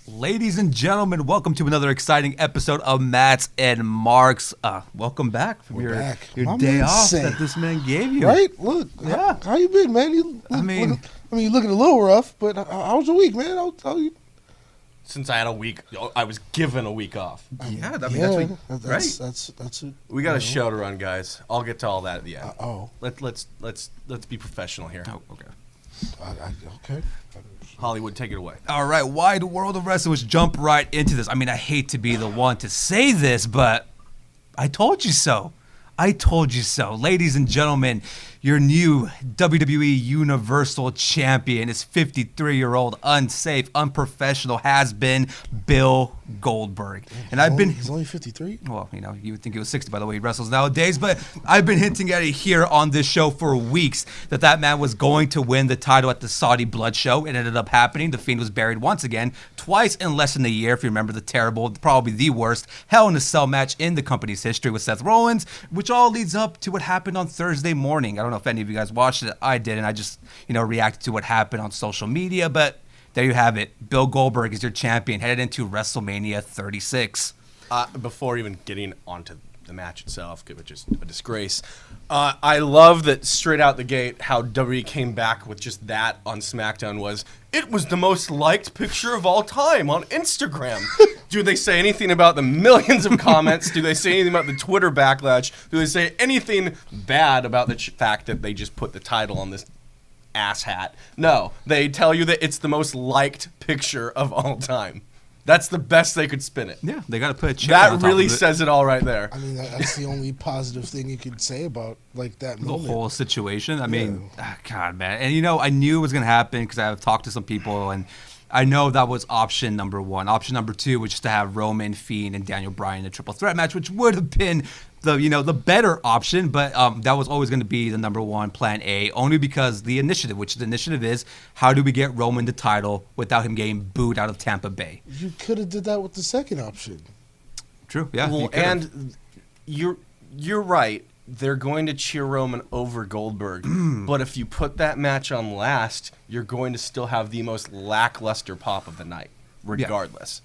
Ladies and gentlemen, welcome to another exciting episode of Matt's and Mark's. Welcome back from your My day man's off sick. that this man gave you. Right? Look, Yeah. how you been, man? You're looking a little rough, but how was your week, man? How you? Since I had a week, I was given a week off. Yeah, I mean, that's what, right. That's it. We got a show to run, guys. I'll get to all that at the end. Oh, Let's be professional here. Oh, okay. okay. Hollywood, take it away. All right, wide world of wrestling. Let's jump right into this. I mean, I hate to be the one to say this, but I told you so. I told you so. Ladies and gentlemen, your new WWE Universal Champion is 53-year-old, unsafe, unprofessional, has-been Bill Goldberg. And He's only 53? Well, you know, you would think he was 60 by the way he wrestles nowadays, but I've been hinting at it here on this show for weeks that man was going to win the title at the Saudi Blood Show. It ended up happening. The Fiend was buried once again, twice in less than a year, if you remember the terrible, probably the worst Hell in a Cell match in the company's history with Seth Rollins, which all leads up to what happened on Thursday morning. I don't know if any of you guys watched it. I did, and I just, reacted to what happened on social media, but there you have it. Bill Goldberg is your champion headed into WrestleMania 36. Before even getting onto the match itself, which is a disgrace, I love that straight out the gate how WWE came back with just that on SmackDown it was the most liked picture of all time on Instagram. Do they say anything about the millions of comments? Do they say anything about the Twitter backlash? Do they say anything bad about the fact that they just put the title on this ass hat? No, they tell you that it's the most liked picture of all time. That's the best they could spin it. Yeah, they got to put a chip That on top really of it. says it all right there. I mean, that's the only positive thing you could say about that The moment. whole situation. I mean, God, man. And, I knew it was going to happen because I've talked to some people, and I know that was option number one. Option number two was just to have Roman, Fiend, and Daniel Bryan in a triple threat match, which would have been the better option, but that was always going to be the number one, plan A, only because the initiative is how do we get Roman the title without him getting booed out of Tampa Bay? You could have did that with the second option. True, yeah. Well, and you're right. They're going to cheer Roman over Goldberg, but if you put that match on last, you're going to still have the most lackluster pop of the night, regardless.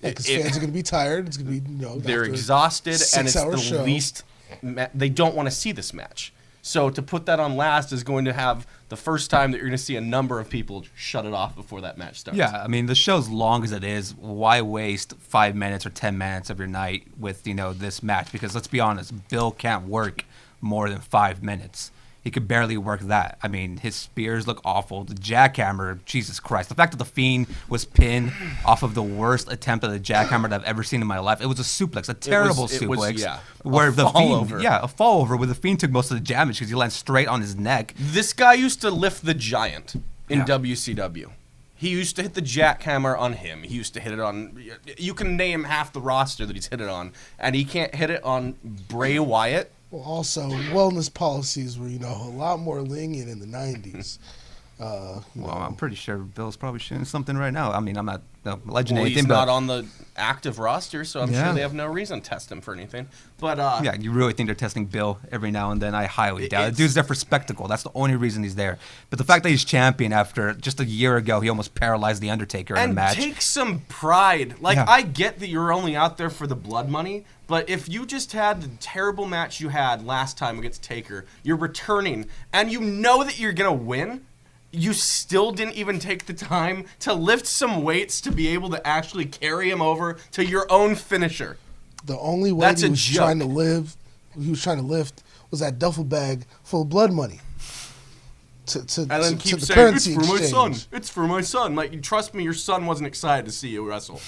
Yeah, because fans are going to be tired. It's going to be, they're after exhausted, and it's 6-hour the show. least. They don't want to see this match. So to put that on last is going to have the first time that you're going to see a number of people shut it off before that match starts. Yeah, I mean, the show's long as it is. Why waste 5 minutes or 10 minutes of your night with, this match? Because let's be honest, Bill can't work more than 5 minutes. He could barely work that. I mean, his spears look awful. The jackhammer, Jesus Christ. The fact that the Fiend was pinned off of the worst attempt at a jackhammer that I've ever seen in my life. It was a suplex, a terrible suplex. Where the Fiend, a fall over, where the Fiend took most of the damage because he landed straight on his neck. This guy used to lift the Giant in WCW. He used to hit the jackhammer on him. He used to hit it on... You can name half the roster that he's hit it on, and he can't hit it on Bray Wyatt. Well, also, wellness policies were, a lot more lenient in the 90s. I'm pretty sure Bill's probably shooting something right now. I mean, I'm not alleging Well, anything. he's not on the active roster, so I'm sure they have no reason to test him for anything. But yeah, you really think they're testing Bill every now and then? I highly doubt it. The dude's there for spectacle. That's the only reason he's there. But the fact that he's champion after just a year ago, he almost paralyzed The Undertaker in a match. And take some pride. I get that you're only out there for the blood money, but if you just had the terrible match you had last time against Taker, you're returning, and you know that you're going to win, you still didn't even take the time to lift some weights to be able to actually carry him over to your own finisher. The only way he was trying to lift was that duffel bag full of blood money. And then keep the saying, currency it's for exchange. my son. It's for my son. Like, trust me, your son wasn't excited to see you wrestle.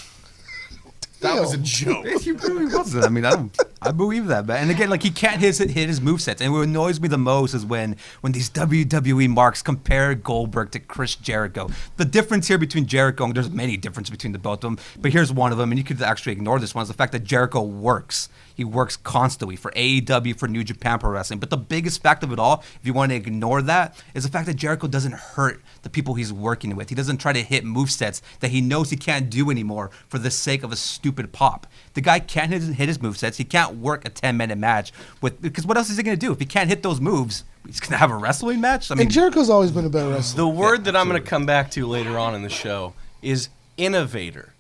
That was a joke. He really wasn't. I mean, I believe that, man. And again, he can't hit his movesets. And what annoys me the most is when these WWE marks compare Goldberg to Chris Jericho. The difference here between Jericho, and there's many differences between the both of them, but here's one of them, and you could actually ignore this one, is the fact that Jericho works. He works constantly for AEW, for New Japan Pro Wrestling. But the biggest fact of it all, if you want to ignore that, is the fact that Jericho doesn't hurt the people he's working with. He doesn't try to hit movesets that he knows he can't do anymore for the sake of a stupid pop. The guy can't hit his movesets. He can't work a 10-minute match because what else is he going to do? If he can't hit those moves, he's going to have a wrestling match? I mean, and Jericho's always been a better wrestler. The word that I'm going to come back to later on in the show is innovator.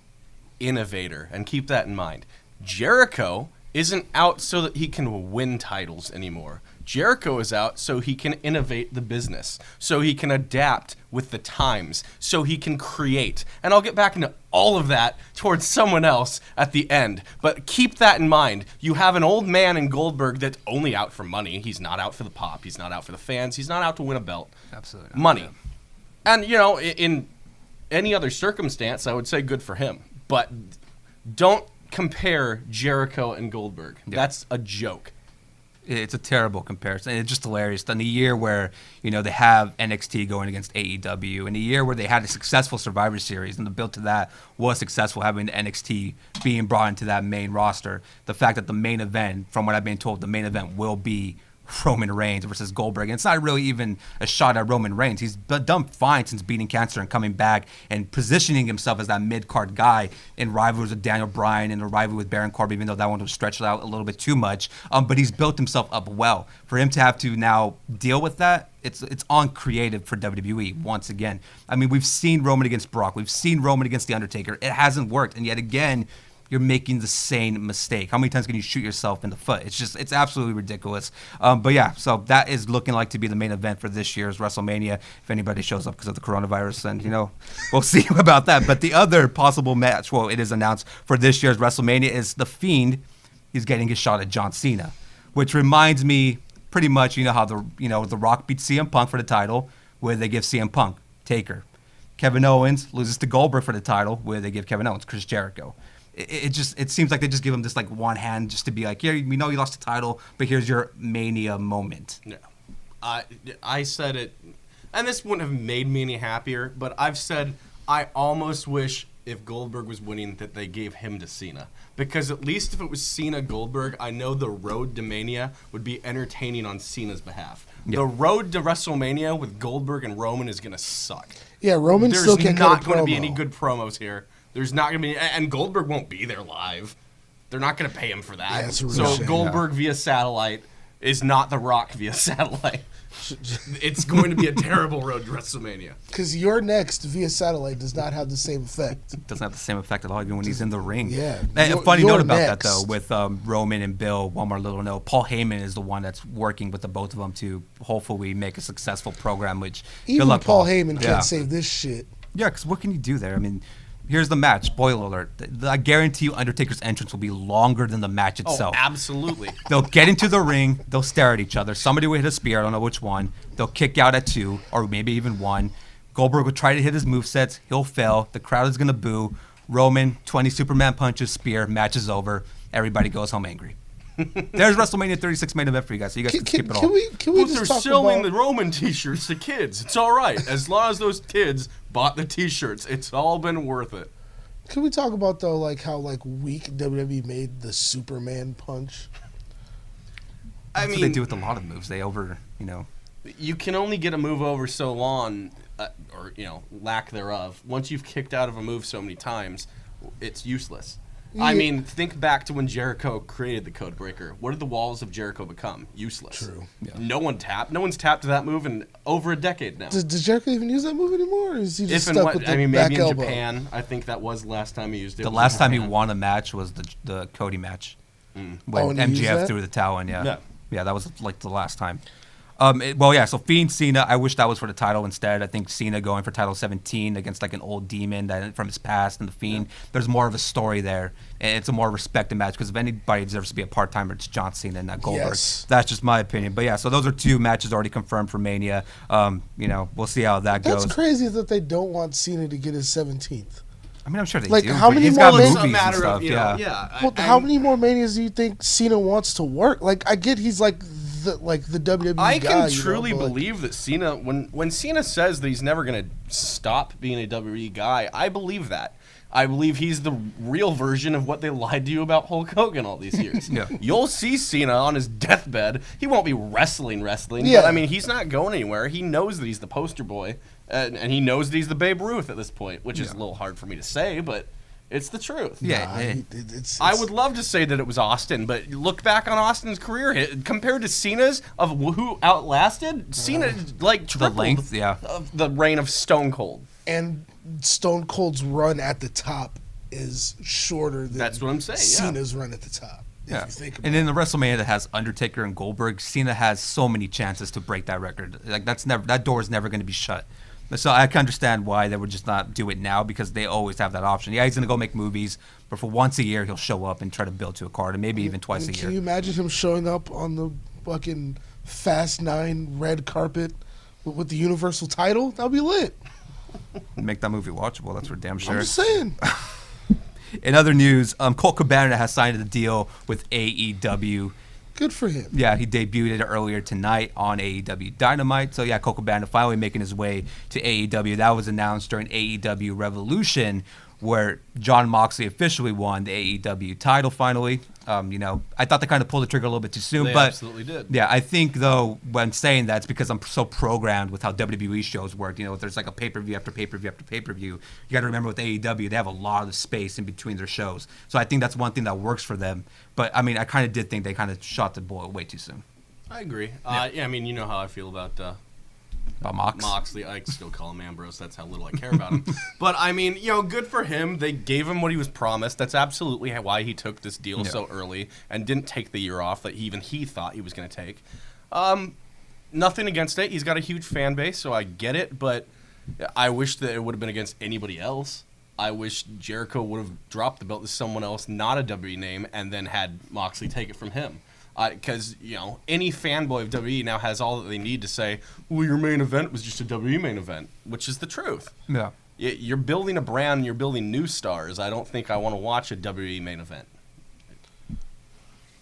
innovator, and keep that in mind. Jericho isn't out so that he can win titles anymore. Jericho is out so he can innovate the business, so he can adapt with the times, so he can create. And I'll get back into all of that towards someone else at the end. But keep that in mind. You have an old man in Goldberg that's only out for money. He's not out for the pop. He's not out for the fans. He's not out to win a belt. Absolutely not. Money. And, you know, in any other circumstance, I would say good for him. But don't compare Jericho and Goldberg. Yeah. That's a joke. It's a terrible comparison. It's just hilarious. In the year where, you know, they have NXT going against AEW, in the year where they had a successful Survivor Series, and the build to that was successful, having the NXT being brought into that main roster, the fact that the main event, from what I've been told, the main event will be Roman Reigns versus Goldberg. And it's not really even a shot at Roman Reigns. He's done fine since beating cancer and coming back and positioning himself as that mid-card guy in rivalries with Daniel Bryan and a rivalry with Baron Corbin, even though that one was stretched out a little bit too much. But he's built himself up well. For him to have to now deal with that, it's uncreative for WWE once again. I mean, we've seen Roman against Brock. We've seen Roman against The Undertaker. It hasn't worked. And yet again, you're making the same mistake. How many times can you shoot yourself in the foot? It's absolutely ridiculous. But yeah, so that is looking like to be the main event for this year's WrestleMania. If anybody shows up because of the coronavirus, and, you know, we'll see about that. But the other possible match, well, it is announced for this year's WrestleMania, is The Fiend. He's getting his shot at John Cena, which reminds me pretty much, you know, how the Rock beats CM Punk for the title, where they give CM Punk Taker. Kevin Owens loses to Goldberg for the title, where they give Kevin Owens Chris Jericho. It seems like they just give him this like one hand just to be like, here, we know you lost the title, but here's your Mania moment. Yeah. I said it, and this wouldn't have made me any happier, but I've said I almost wish if Goldberg was winning that they gave him to Cena. Because at least if it was Cena-Goldberg, I know the road to Mania would be entertaining on Cena's behalf. Yep. The road to WrestleMania with Goldberg and Roman is going to suck. Yeah, Roman still can't get a promo. There's not going to be any good promos here. There's not going to be, and Goldberg won't be there live. They're not going to pay him for that. Yeah, so Goldberg via satellite is not The Rock via satellite. It's going to be a terrible road to WrestleMania. Because your next via satellite does not have the same effect. It doesn't have the same effect at all, even when he's in the ring. Yeah. A funny note about that, though, with Roman and Bill, one more little note. Paul Heyman is the one that's working with the both of them to hopefully make a successful program, which even good luck, Paul Heyman can't save this shit. Yeah, because what can you do there? I mean, here's the match. Spoiler alert. I guarantee you Undertaker's entrance will be longer than the match itself. Oh, absolutely. They'll get into the ring. They'll stare at each other. Somebody will hit a spear. I don't know which one. They'll kick out at 2 or maybe even 1. Goldberg will try to hit his movesets. He'll fail. The crowd is going to boo. Roman, 20 Superman punches, spear. Match is over. Everybody goes home angry. There's WrestleMania 36 main event for you guys, so you guys can skip it all. Can we just they're talk selling about the Roman T-shirts to kids. It's all right. As long as those kids bought the T-shirts, it's all been worth it. Can we talk about, though, like how like weak WWE made the Superman punch? That's what they do with a lot of moves. They You can only get a move over so long, or lack thereof. Once you've kicked out of a move so many times, it's useless. Yeah. I mean, think back to when Jericho created the Code Breaker. What did the walls of Jericho become? Useless. True. Yeah. No one's tapped that move in over a decade now. Does Jericho even use that move anymore? Or is he just if stuck with the maybe back in elbow? Japan. I think that was the last time he used it. The last time he won a match was the Cody match. When MJF threw the towel in, yeah, that was like the last time. So Fiend Cena, I wish that was for the title instead. I think Cena going for title 17 against like an old demon from his past, and the Fiend. Yeah. There's more of a story there, and it's a more respected match because if anybody deserves to be a part-timer, it's John Cena and not Goldberg. Yes. That's just my opinion. But yeah, so those are 2 matches already confirmed for Mania. We'll see how that goes. That's crazy that they don't want Cena to get his 17th. I mean, I'm sure they like, do. How many he's more got manias? movies and stuff. How many more manias do you think Cena wants to work? Like, I get he's like the WWE I guy. can truly believe that Cena, when Cena says that he's never going to stop being a WWE guy, I believe that. I believe he's the real version of what they lied to you about Hulk Hogan all these years. Yeah. You'll see Cena on his deathbed. He won't be wrestling, yeah. but I mean, he's not going anywhere. He knows that he's the poster boy, and he knows that he's the Babe Ruth at this point, which is a little hard for me to say, but it's the truth. Yeah, I would love to say that it was Austin, but look back on Austin's career compared to Cena's of who outlasted Cena, like tripled the length, of the reign of Stone Cold. And Stone Cold's run at the top is shorter than That's what I'm saying. Cena's run at the top. Yeah, If you think about and in the WrestleMania that has Undertaker and Goldberg, Cena has so many chances to break that record. Like that door is never going to be shut. So I can understand why they would just not do it now, because they always have that option. Yeah, he's going to go make movies, but for once a year he'll show up and try to build to a card, and maybe even twice a year. Can you imagine him showing up on the fucking Fast 9 red carpet with the Universal title? That'll be lit. Make that movie watchable. That's for damn sure. I'm just saying. In other news, Colt Cabana has signed a deal with AEW. Good for him. Yeah, he debuted it earlier tonight on AEW Dynamite. So yeah, Colt Cabana finally making his way to AEW. That was announced during AEW Revolution, where Jon Moxley officially won the AEW title finally. I thought they kind of pulled the trigger a little bit too soon. They but absolutely did. Yeah, I think, though, when saying that, it's because I'm so programmed with how WWE shows work. If there's like a pay-per-view after pay-per-view after pay-per-view, you got to remember with AEW, they have a lot of space in between their shows. So I think that's one thing that works for them. But, I mean, I kind of did think they kind of shot the ball way too soon. I agree. I mean, you know how I feel about Moxley. I still call him Ambrose. That's how little I care about him. But, I mean, good for him. They gave him what he was promised. That's absolutely why he took this deal so early and didn't take the year off that he thought he was going to take. Nothing against it. He's got a huge fan base, so I get it. But I wish that it would have been against anybody else. I wish Jericho would have dropped the belt to someone else, not a WWE name, and then had Moxley take it from him. Because, any fanboy of WWE now has all that they need to say, well, your main event was just a WWE main event, which is the truth. Yeah. You're building a brand, you're building new stars. I don't think I want to watch a WWE main event.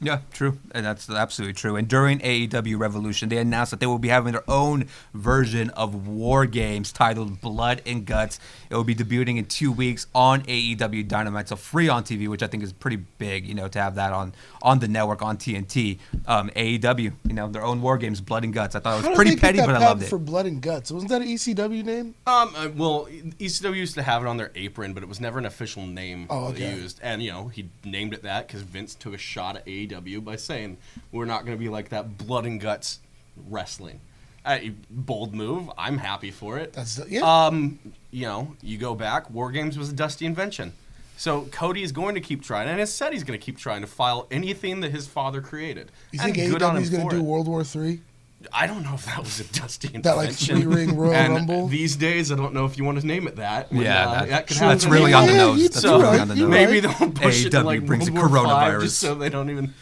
Yeah, true. And that's absolutely true. And during AEW Revolution, they announced that they will be having their own version of War Games titled Blood and Guts. It will be debuting in 2 weeks on AEW Dynamite, so free on TV, which I think is pretty big, to have that on the network, on TNT. AEW, their own War Games, Blood and Guts. I thought it was pretty petty, but I loved it. For Blood and Guts, wasn't that an ECW name? Well, ECW used to have it on their apron, but it was never an official name they used. And, he named it that because Vince took a shot at AEW by saying, we're not going to be like that Blood and Guts wrestling. Bold move. I'm happy for it. You go back, War Games was a Dusty invention. So Cody is going to keep trying, and has said he's going to keep trying to file anything that his father created. You think AEW is going to do World War III? I don't know if that was a Dusty invention. That like 3-ring Royal Rumble? These days, I don't know if you want to name it that. That's really on the nose. That's really on the nose. Maybe they'll push it to like brings World War coronavirus. V just so they don't even...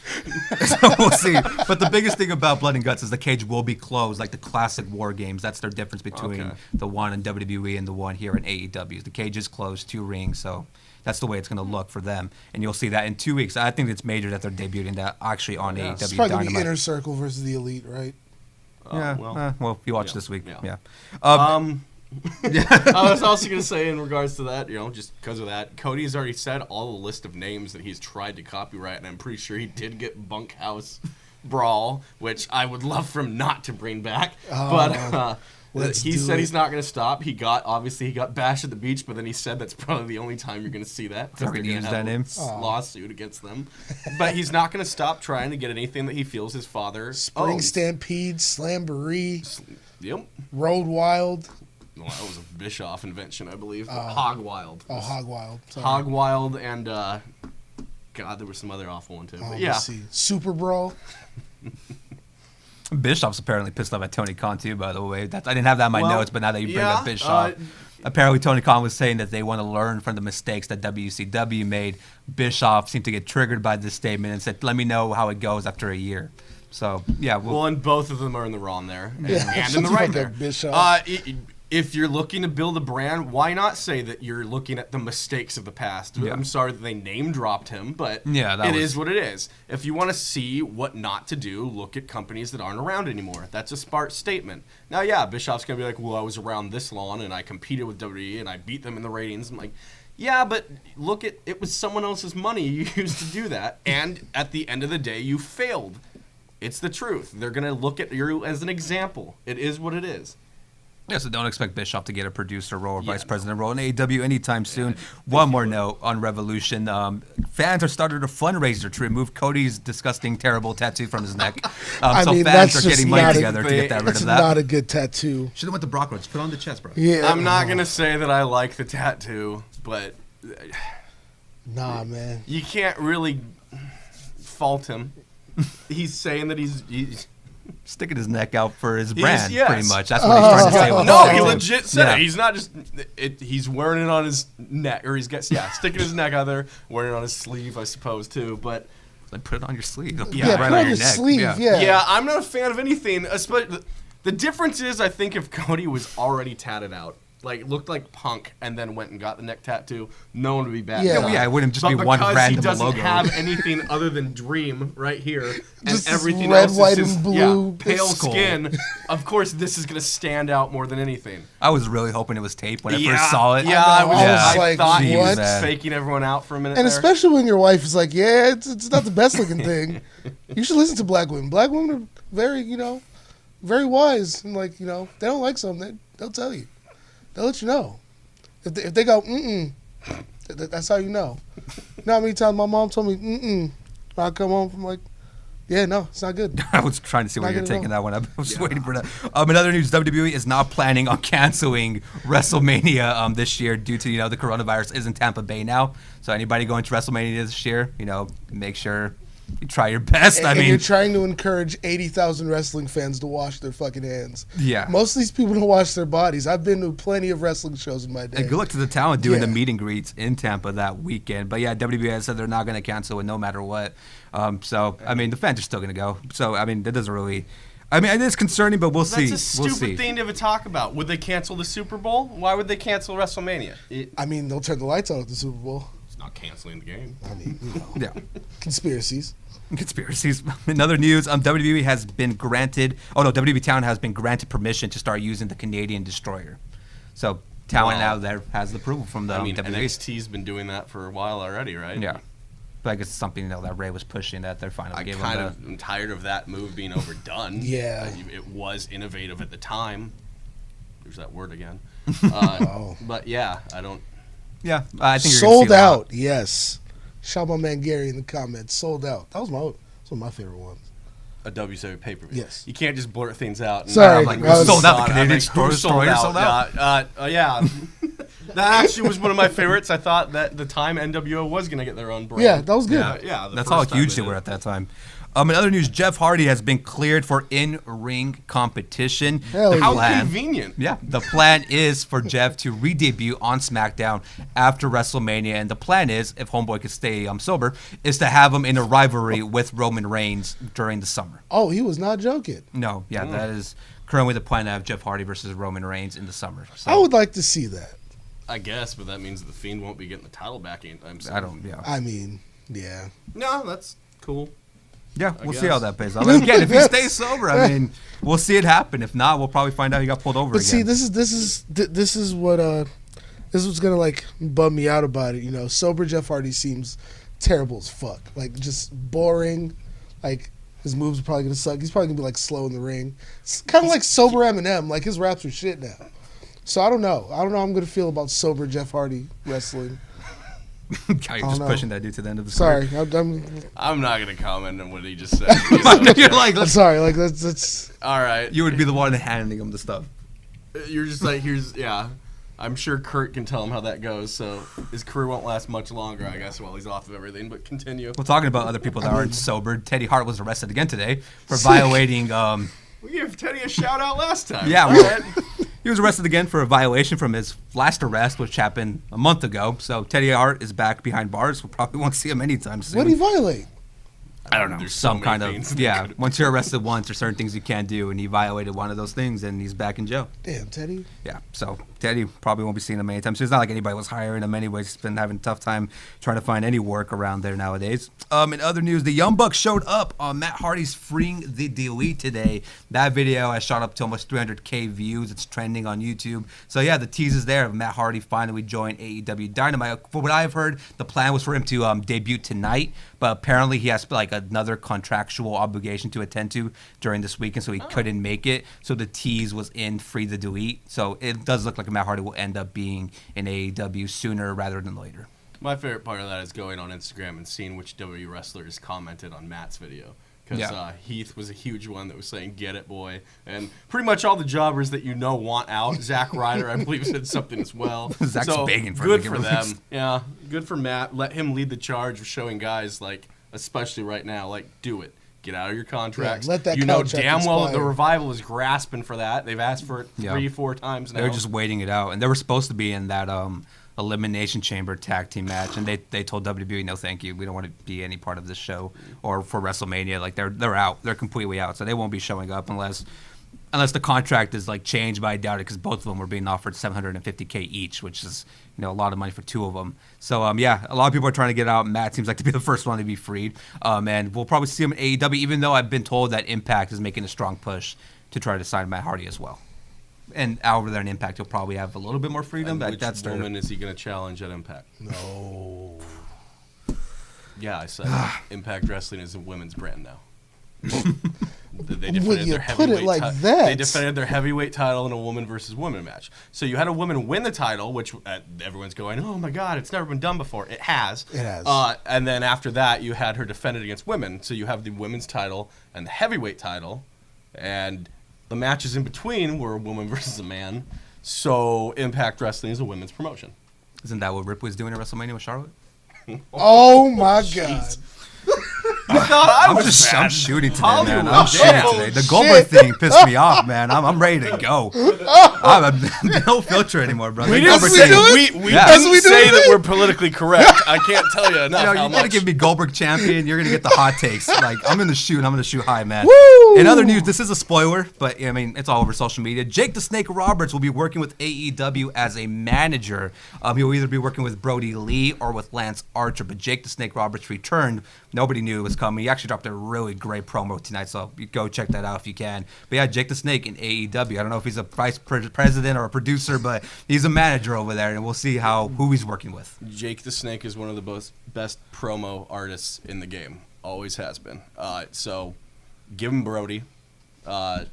So we'll see. But the biggest thing about Blood and Guts is the cage will be closed, like the classic War Games. That's their difference between the one in WWE and the one here in AEW. The cage is closed, 2 rings, so... That's the way it's going to look for them. And you'll see that in 2 weeks. I think it's major that they're debuting that actually on AEW Dynamite. It's probably going to be Inner Circle versus the Elite, right? Well, you watch this week. Yeah. I was also going to say in regards to that, just because of that, Cody's already said all the list of names that he's tried to copyright, and I'm pretty sure he did get Bunkhouse Brawl, which I would love for him not to bring back. He said he's not going to stop. He got Bash at the Beach, but then he said that's probably the only time you're going to see that. They're going to use that name. Lawsuit against them. But he's not going to stop trying to get anything that he feels his father Spring owns. Stampede, Slamboree, Yep. Road Wild. Well, that was a Bischoff invention, I believe. Hog Wild. Hog Wild. Sorry. Hog Wild and, God, there was some other awful one, too. But yeah. Let's see. Super Brawl. Bischoff's apparently pissed off at Tony Khan too, by the way. I didn't have that in my notes, but now that you bring up Bischoff, apparently Tony Khan was saying that they want to learn from the mistakes that WCW made. Bischoff seemed to get triggered by this statement and said, "Let me know how it goes after a year." So yeah, well, and both of them are in the wrong there, and in the right there. Bischoff. If you're looking to build a brand, why not say that you're looking at the mistakes of the past? Yeah. I'm sorry that they name dropped him, but it is what it is. If you want to see what not to do, look at companies that aren't around anymore. That's a smart statement. Now, Bischoff's going to be like, well, I was around this long, and I competed with WWE, and I beat them in the ratings. I'm like, yeah, but look at it was someone else's money you used to do that, and at the end of the day, you failed. It's the truth. They're going to look at you as an example. It is what it is. Yeah, so don't expect Bischoff to get a producer role or vice president role in AEW anytime soon. One more note on Revolution. Fans are starting a fundraiser to remove Cody's disgusting, terrible tattoo from his neck. Fans are getting money together to get rid of that. That's not a good tattoo. Should have went to Brock Rhodes. Put it on the chest, bro. Yeah, I'm not going to say that I like the tattoo, but Nah, man. You can't really fault him. He's saying that he's Sticking his neck out for his brand, yes. pretty much. That's what he's trying to say. with no, the he tattoo. legit said Yeah. it. He's not just he's wearing it on his neck, or sticking his neck out there, wearing it on his sleeve, I suppose too. But Like, put it on your sleeve. Yeah, put it on your sleeve. Yeah. yeah, I'm not a fan of anything. Especially the difference is, I think if Cody was already tatted out, like looked like Punk, and then went and got the neck tattoo, no one would be bad. Yeah. Yeah, it wouldn't just But be one because random he doesn't logo. have anything other than Dream right here, and Just this everything red, else white, is and just, blue pale skull. skin. Of course, this is gonna stand out more than anything. I was really hoping it was tape when I first saw it. Yeah, I know, I I was like, thought he was what? faking everyone out for a minute. And there. especially when your wife is like, yeah, it's not the best looking thing. You should listen to black women. Black women are very, very wise. And like, they don't like something, they'll tell you. They'll let you know. If they go, that's how you know. You know how many times my mom told me, when I come home from like, yeah, no, it's not good. I was trying to see where Not you're good at taking that all. one. I was waiting for that. In other news, WWE is not planning on canceling WrestleMania this year due to the coronavirus is in Tampa Bay now. So anybody going to WrestleMania this year, make sure you try your best. And, I and mean, you're trying to encourage 80,000 wrestling fans to wash their fucking hands. yeah. Most of these people don't wash their bodies. I've been to plenty of wrestling shows in my day. And good luck to the talent doing Yeah. the meet and greets in Tampa that weekend. But yeah, WWE has said they're not going to cancel it no matter what. So I mean, the fans are still going to go. So I mean, that doesn't really. I mean, it is concerning, but we'll see. That's a We'll stupid see. thing to talk about. Would they cancel the Super Bowl? Why would they cancel WrestleMania? I mean, they'll turn the lights on at the Super Bowl. It's not canceling the game. I mean, Yeah. conspiracies. Conspiracies. In other news, WWE has been granted. Oh no, WWE Town has been granted permission to start using the Canadian Destroyer. So talent Wow. out there has the approval from the I mean, WWE. NXT's been doing that for a while already, right? Yeah, but I guess it's something that Ray was pushing that they're finally I giving kind the. of am tired of that move being overdone. Yeah. It was innovative at the time. There's that word again. Oh. But yeah, I don't. Yeah, I think you're gonna see Sold that. out. Yes. Shout my man Gary in the comments. Sold out. That's one of my favorite ones. A WCW pay-per-view. Yes. You can't just blurt things out. And Sorry, I'm like, I was- sold out. The I'm Canadian like, who Destroyer sold out. Yeah. That actually was one of my favorites. I thought that the time NWO was going to get their own brand. Yeah, that was good. Yeah, the That's first how time huge they did were it. at that time. In other news, Jeff Hardy has been cleared for in-ring competition. Hell The yeah. How plan- convenient. Yeah, the plan is for Jeff to re-debut on SmackDown after WrestleMania, and the plan is, if Homeboy could stay sober, is to have him in a rivalry with Roman Reigns during the summer. Oh, he was not joking. No, yeah, that is currently the plan to have Jeff Hardy versus Roman Reigns in the summer. So I would like to see that. I guess, but that means the Fiend won't be getting the title back anytime soon. I don't, yeah. I mean, yeah. No, that's cool. Yeah, we'll see guess. how that plays out. But again, if he stays sober, I mean, we'll see it happen. If not, we'll probably find out he got pulled over But again. see, this is what's gonna like bum me out about it. Sober Jeff Hardy seems terrible as fuck. Like just boring. Like his moves are probably gonna suck. He's probably gonna be like slow in the ring. It's kind of like sober Eminem. Like his raps are shit now. So I don't know. How I'm gonna feel about sober Jeff Hardy wrestling. God, you're just know. pushing that dude to the end of the Sorry, career. I'm not going to comment on what he just said. You're like, I'm sorry. Like that's All right. you would be the one handing him the stuff. You're just like, yeah. I'm sure Kurt can tell him how that goes, so his career won't last much longer, I guess, while he's off of everything, but continue. Well, talking about other people that aren't sober, Teddy Hart was arrested again today for violating. We gave Teddy a shout out last time. Yeah, All well, right. he was arrested again for a violation from his last arrest, which happened a month ago. So Teddy Hart is back behind bars. We probably won't see him anytime soon. what did he violate? I don't know. There's so Some many kind things of they yeah. could- Once you're arrested once, there's certain things you can't do, and he violated one of those things, and he's back in jail. Damn, Teddy. Yeah, so Teddy probably won't be seeing him anytime soon. It's not like anybody was hiring him anyways. He's been having a tough time trying to find any work around there nowadays. In other news, the Young Bucks showed up on Matt Hardy's Freeing the Delete today. That video has shot up to almost 300K views. It's trending on YouTube. So yeah, the tease is there of Matt Hardy finally joined AEW Dynamite. For what I've heard, the plan was for him to debut tonight, but apparently he has like another contractual obligation to attend to during this weekend, so he couldn't make it. So the tease was in Free the Delete. So it does look like Matt Hardy will end up being in AEW sooner rather than later. My favorite part of that is going on Instagram and seeing which WWE wrestlers commented on Matt's video. Because Yeah. Heath was a huge one that was saying, "Get it, boy." And pretty much all the jobbers that you know want out. Zack Ryder, I believe, said something as well. Zach's begging for him good to for get them. released. Yeah, Good for Matt. Let him lead the charge of showing guys, like, especially right now, like, do it. Get out of your contracts. Yeah, let that you know contract damn well that the expire. Revival is grasping for that. They've asked for it 3-4 times now. They were just waiting it out, and they were supposed to be in that Elimination Chamber tag team match, and they told WWE, no, thank you, we don't want to be any part of this show or for WrestleMania. Like they're out, they're completely out, so they won't be showing up unless the contract is like changed. But I doubt it because both of them were being offered $750K each, which is a lot of money for two of them. So yeah, a lot of people are trying to get out. Matt seems like to be the first one to be freed, and we'll probably see him in AEW. Even though I've been told that Impact is making a strong push to try to sign Matt Hardy as well. And over there in Impact, he'll probably have a little bit more freedom. And But which that's woman is he going to challenge at Impact? No. Yeah, I said Impact Wrestling is a women's brand now. They When defended you their put it heavyweight like ti- that. They defended their heavyweight title in a woman versus woman match. So you had a woman win the title, which everyone's going, oh my God, it's never been done before. It has. It has. And then after that, you had her defend it against women. So you have the women's title and the heavyweight title, and the matches in between were a woman versus a man. So Impact Wrestling is a women's promotion. Isn't that what Rip was doing at WrestleMania with Charlotte? Oh my God. I thought I I'm was bad. I'm shooting today, Hollywood. man. I'm shooting Oh, today. The Goldberg thing pissed me off, man. I'm ready to go. I'm no filter anymore, bro. We The didn't Goldberg say, thing- we Yeah. didn't we do say it? that we're politically correct. I can't tell you enough how you're much. gonna give me Goldberg champion. You're gonna get the hot takes. Like I'm gonna shoot. I'm gonna shoot high, man. Woo! In other news, this is a spoiler, but I mean it's all over social media. Jake the Snake Roberts will be working with AEW as a manager. He will either be working with Brody Lee or with Lance Archer. But Jake the Snake Roberts returned. Nobody knew it was coming. He actually dropped a really great promo tonight, so you go check that out if you can. But yeah, Jake the Snake in AEW. I don't know if he's a vice president or a producer, but he's a manager over there, and we'll see who he's working with. Jake the Snake is one of the best promo artists in the game. Always has been. So give him Brody. Yeah.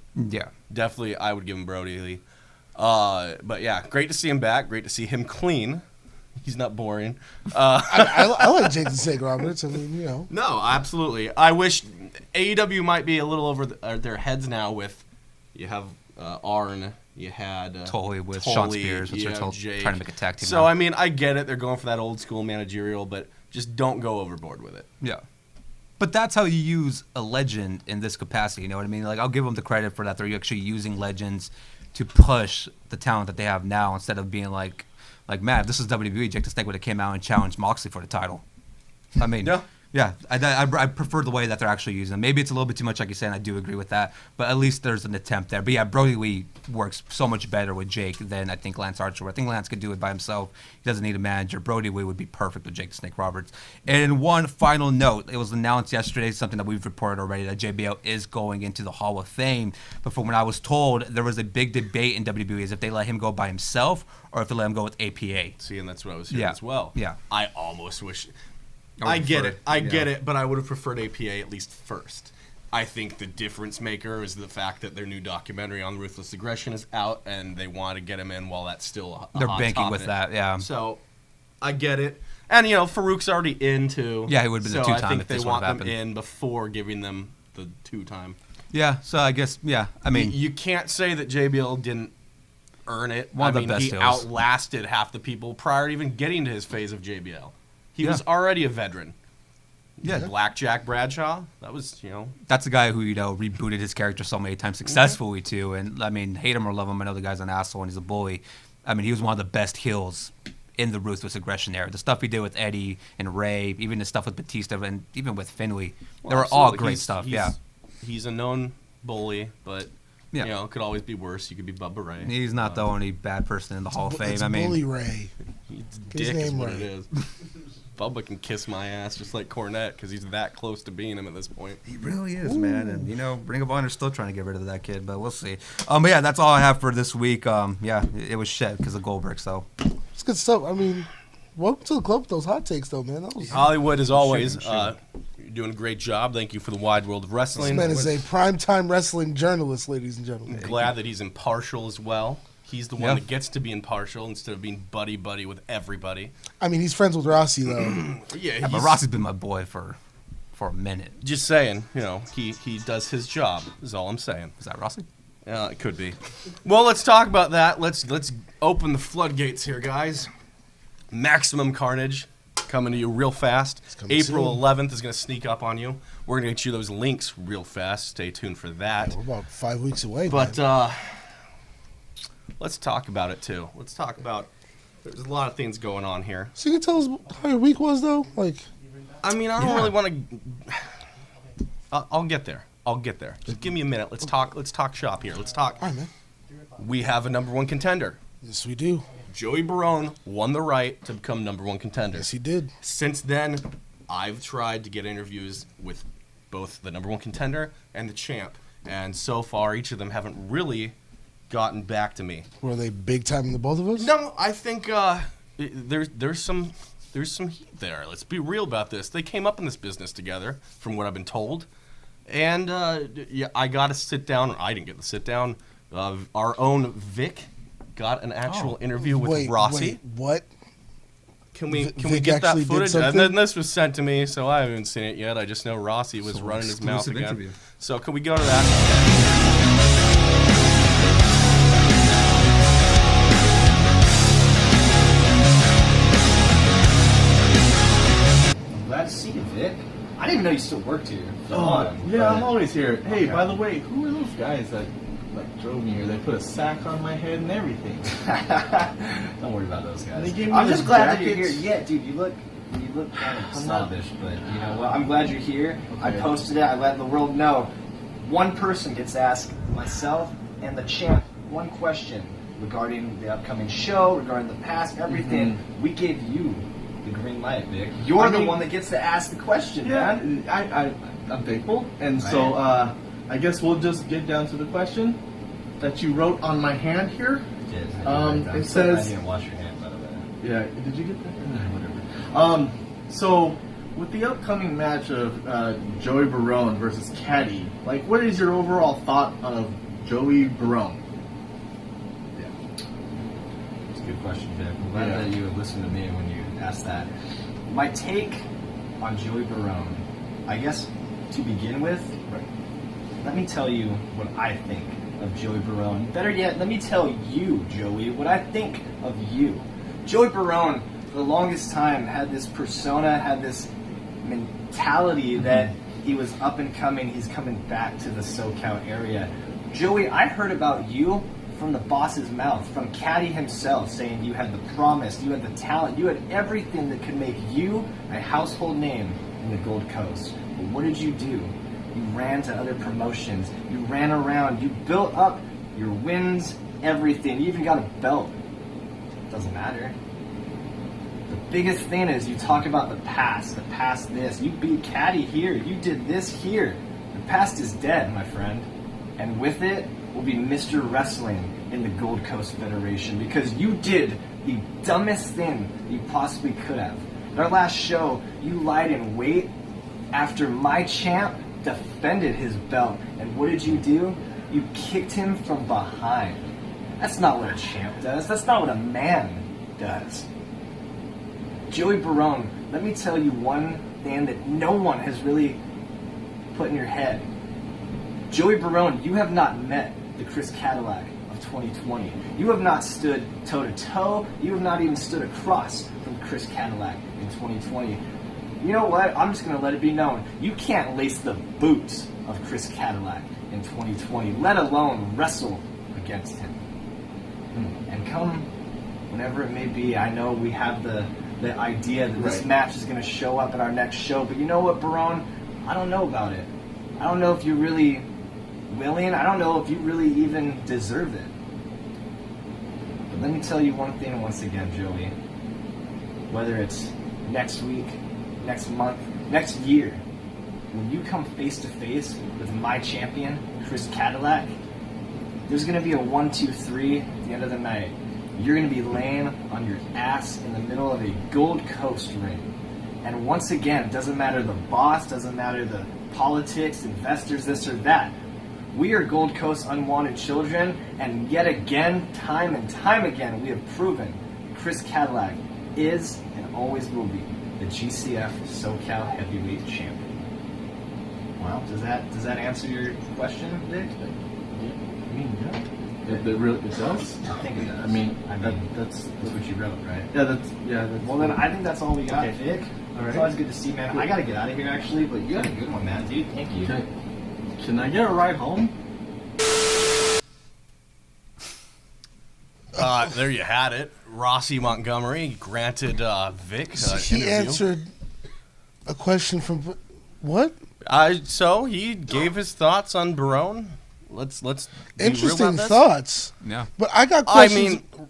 Definitely, I would give him Brody Lee. But yeah, great to see him back. Great to see him clean. He's not boring. I like Jake the Snake Roberts. I mean, No, absolutely. I wish AEW might be a little over their heads now with, you have Arn, you had Tully with Sean Spears, which you they're have Jake. trying to make a tag team. So, now. I mean, I get it. They're going for that old school managerial, but just don't go overboard with it. Yeah. But that's how you use a legend in this capacity, you know what I mean? Like, I'll give them the credit for that. They're actually using legends to push the talent that they have now instead of being like, man, if this is WWE, Jake the Snake would have came out and challenged Moxley for the title. I mean, yeah, I prefer the way that they're actually using them. Maybe it's a little bit too much, like you said, and I do agree with that. But at least there's an attempt there. But yeah, Brody Lee works so much better with Jake than I think Lance Archer would. I think Lance could do it by himself. He doesn't need a manager. Brody Lee would be perfect with Jake the Snake Roberts. And one final note, it was announced yesterday, something that we've reported already, that JBL is going into the Hall of Fame. But from when I was told, there was a big debate in WWE is if they let him go by himself or if they let him go with APA. See, and that's what I was hearing Yeah. as well. Yeah. I almost wish. I I get prefer it. it. I get Yeah. it, but I would have preferred APA at least first. I think the difference maker is the fact that their new documentary on Ruthless Aggression is out, and they want to get him in while that's still a They're hot banking topic. with that, yeah. So, I get it. And, Farouk's already in, too. Yeah, he would've been the So I two-time think if they this want would've them happened. in before giving them the two-time. Yeah, so I guess, yeah, I mean, You can't say that JBL didn't earn it. One of the best he heels. outlasted half the people prior to even getting to his phase of JBL. He was already a veteran. yeah, Blackjack Bradshaw, that was, that's a guy who, rebooted his character so many times successfully, too. And, I mean, hate him or love him, I know the guy's an asshole and he's a bully. I mean, he was one of the best heels in the Ruthless Aggression era. The stuff he did with Eddie and Ray, even the stuff with Batista, and even with Finley, they were all absolutely. great stuff, yeah. He's a known bully, but, Yeah. it could always be worse. You could be Bubba Ray. He's not the only bad person in the Hall of Fame. It's I mean, Bully Ray. He's Get his dick is name what right. it is. Bubba can kiss my ass just like Cornette because he's that close to being him at this point. he really is, man. And, Ring of Honor's still trying to get rid of that kid, but we'll see. But yeah, that's all I have for this week. Yeah, it was shit because of Goldberg, so. It's good stuff. I mean, welcome to the club with those hot takes, though, man. That was, Hollywood, as always, Sure. you're doing a great job. Thank you for the wide world of this wrestling. man is a primetime wrestling journalist, ladies and gentlemen. Glad that he's impartial as well. He's the one Yeah. that gets to be impartial instead of being buddy-buddy with everybody. I mean, he's friends with Rossi, though. Yeah, Yeah, but Rossi's been my boy for a minute. just saying, he does his job, is all I'm saying. Is that Rossi? It could be. Well, let's talk about that. Let's open the floodgates here, guys. Maximum Carnage coming to you real fast. coming April soon. 11th is going to sneak up on you. We're going to get you those links real fast. Stay tuned for that. We're about 5 weeks away. But man. let's talk about it too. Let's talk about. There's a lot of things going on here. So you can tell us how your week was, though. Like, I mean, I don't really want to. I'll get there. I'll get there. Just give me a minute. Let's talk. Let's talk shop here. Let's talk. all right, man. We have a number one contender. Yes, we do. Joey Barone won the right to become number one contender. Yes, he did. Since then, I've tried to get interviews with both the number one contender and the champ, and so far, each of them haven't really gotten back to me. Were they big time in the both of us? No, I think there's some heat there. Let's be real about this. They came up in this business together, from what I've been told, and yeah, I got to sit down. I didn't get to sit down. Our own Vic got an actual interview with Wait, Rossi. wait, what? Can we Vic get that actually did footage? something? And then this was sent to me, so I haven't seen it yet. I just know Rossi was So running his mouth exclusive again. interview. So can we go to that? I'm glad to see you, Vic. I didn't even know you still worked here. Yeah, I'm always here. Hey, by the way, who are those guys that drove me here? They put a sack on my head and everything. Don't worry about those guys. They gave me I'm those just glad that you're here. jackets. Yeah, dude, you look kind of I'm not- snobbish, but you know what? I'm glad you're here. I Okay. posted it. I let the world know. One person gets asked, myself and the champ, one question regarding the upcoming show, regarding the past, everything. We gave you the green light, Vic. You're I the mean- one that gets to ask the question, Yeah, man. I'm thankful. And so I guess we'll just get down to the question that you wrote on my hand here. It says- I didn't wash your hand, by the way. Yeah, did you get that? Whatever. So, with the upcoming match of Joey Barone versus Caddy, like, what is your overall thought of Joey Barone? It's a good question, Vic. I'm glad Yeah. that you listened to me when you asked that. My take on Joey Barone, I guess to begin with, let me tell you what I think of Joey Barone. Better yet, let me tell you, Joey, what I think of you. Joey Barone, for the longest time, had this persona, had this mentality that he was up and coming, he's coming back to the SoCal area. Joey, I heard about you from the boss's mouth, from Caddy himself, saying you had the promise, you had the talent, you had everything that could make you a household name in the Gold Coast. But what did you do? You ran to other promotions, you ran around, you built up your wins, everything, you even got a belt. Doesn't matter. The biggest thing is you talk about the past this. You beat Caddy here, you did this here. The past is dead, my friend. And with it will be Mr. Wrestling in the Gold Coast Federation because you did the dumbest thing you possibly could have. In our last show, you lied in wait after my champ defended his belt. And what did you do? You kicked him from behind. That's not what a champ does. That's not what a man does. Joey Barone, let me tell you one thing that no one has really put in your head. Joey Barone, you have not met the Chris Cadillac of 2020. You have not stood toe-to-toe. You have not even stood across from Chris Cadillac in 2020. You know what? I'm just going to let it be known. You can't lace the boots of Chris Cadillac in 2020, let alone wrestle against him. And come whenever it may be, I know we have the idea that this match is going to show up in our next show, but you know what, Barone? I don't know about it. I don't know if you're really willing. I don't know if you really even deserve it. But let me tell you one thing once again, Joey. Whether it's next week, next month, next year, when you come face to face with my champion, Chris Cadillac, there's going to be a 1, 2, 3 at the end of the night. You're going to be laying on your ass in the middle of a Gold Coast ring. And once again, it doesn't matter the boss, doesn't matter the politics, investors, this or that. We are Gold Coast unwanted children, and yet again, time and time again, we have proven Chris Cadillac is and always will be the GCF SoCal Heavyweight Champion. Well, does that answer your question, Vic? I mean, yeah. It does. I think it does. I mean, that's what you wrote, right? That's Well, then I think that's all we got, Okay. Vic. All right. It's always good to see, man. I gotta get out of here, actually, but you got a good one, man, dude. Thank you. Can I get a ride home? There you had it. Rossi Montgomery granted Vic an He interview. answered a question from what? So he gave his thoughts on Barone. Let's be real Interesting about this. thoughts. Yeah. But I got I questions. mean,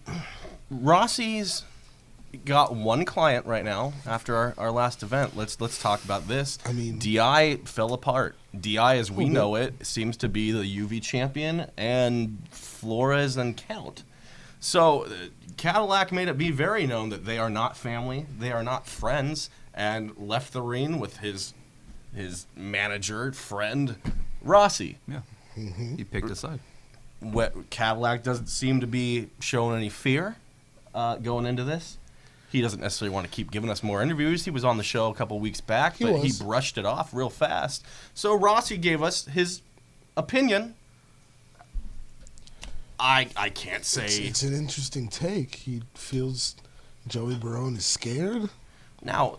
Rossi's got one client right now after our last event. Let's talk about this. I mean- DI fell apart. DI, as we know it, seems to be the UV champion, and Flores and Count. So Cadillac made it be very known that they are not family, they are not friends, and left the ring with his manager friend Rossi. Yeah. He picked a side. What Cadillac doesn't seem to be showing any fear going into this. He doesn't necessarily want to keep giving us more interviews. He was on the show a couple weeks back, but he brushed it off real fast. So Rossi gave us his opinion. I can't say. It's an interesting take. He feels Joey Barone is scared. Now,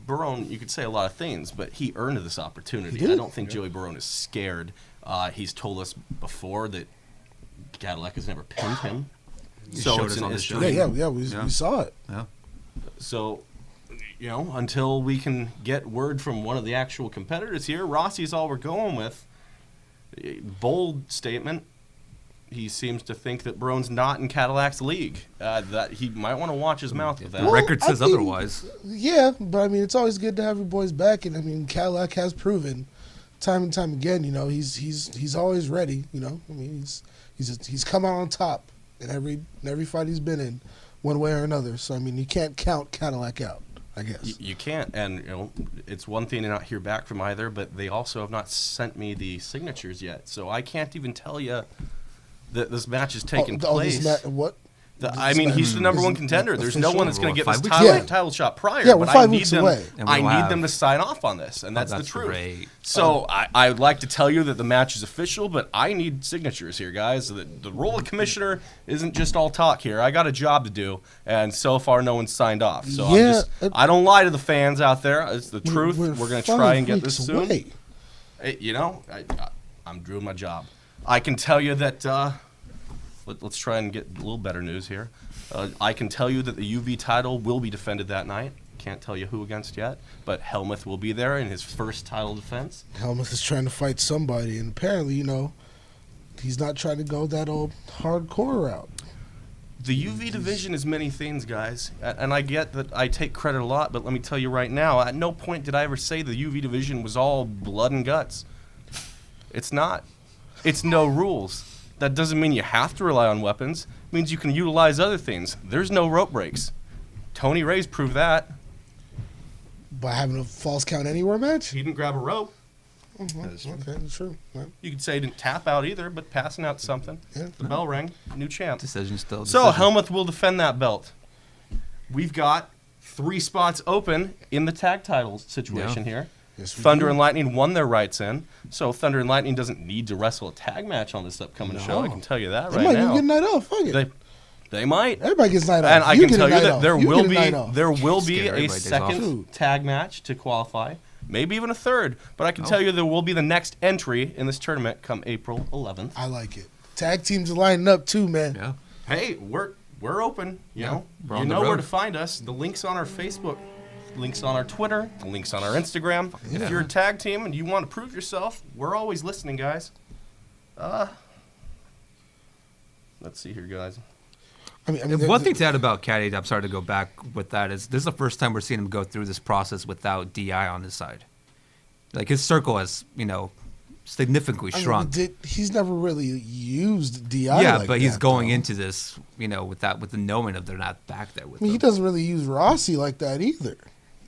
Barone, you could say a lot of things, but he earned this opportunity. He did. I don't think Joey Barone is scared. He's told us before that Cadillac has never pinned him. So showed it's us an on the issue. show. We saw it. Yeah. So, until we can get word from one of the actual competitors here, Rossi's all we're going with. Bold statement. He seems to think that Barone's not in Cadillac's league. That he might want to watch his mouth with that. The record says I mean, otherwise. Yeah, but I mean, it's always good to have your boys back, and I mean, Cadillac has proven, time and time again, he's always ready. I mean, he's come out on top in every fight he's been in, one way or another. So I mean, you can't count Cadillac out, I guess. You can't, and it's one thing to not hear back from either, but they also have not sent me the signatures yet, so I can't even tell you that this match is taking place. What? I mean, he's the number one contender. There's no one that's going to get this 5 weeks title, away? title shot prior. Yeah, we're but 5 I need weeks them. away. And I we'll need have- them to sign off on this, and that's the that's truth. great. So I would like to tell you that the match is official, but I need signatures here, guys. The role of commissioner isn't just all talk here. I got a job to do, and so far no one's signed off. So Yeah, I don't lie to the fans out there. It's the truth. We're We're going to 5 try and get weeks this soon. away. I'm doing my job. I can tell you that. Let's try and get a little better news here. I can tell you that the UV title will be defended that night. Can't tell you who against yet, but Helmuth will be there in his first title defense. Helmuth is trying to fight somebody, and apparently, he's not trying to go that old hardcore route. The UV division is many things, guys, and I get that I take credit a lot, but let me tell you right now, at no point did I ever say the UV division was all blood and guts. It's not. It's no rules. That doesn't mean you have to rely on weapons. It means you can utilize other things. There's no rope breaks. Tony Reyes proved that. By having a false count anywhere match? He didn't grab a rope. Okay, that's true. Right. You could say he didn't tap out either, but passing out something. Yeah. The bell rang. New champ. Decision still. So decision. Helmuth will defend that belt. We've got 3 spots open in the tag titles situation here. Yes, we Thunder do. and Lightning won their rights in, so Thunder and Lightning doesn't need to wrestle a tag match on this upcoming show. I can tell you that They right might now. even get a night off. Fuck it. They might. Everybody gets night off. And I You can get a tell you night that off. there You will get a be night off. Scare a everybody days off. second tag match to qualify, maybe even a third. But I can tell you there will be the next entry in this tournament come April 11th. I like it. Tag teams are lining up too, man. Yeah. Hey, we're open. You know, we're you on the know where road. to find us. The links on our Facebook, links on our Twitter, the links on our Instagram. Yeah. If you're a tag team and you want to prove yourself, we're always listening, guys. Let's see here, guys. I mean, And one thing to add about Caddy, I'm sorry to go back with that, is this is the first time we're seeing him go through this process without DI on his side. Like his circle has, significantly shrunk. He's never really used DI. Yeah, like but he's that, going though. into this, with the knowing of they're not back there with I mean, he him. doesn't really use Rossi like that either.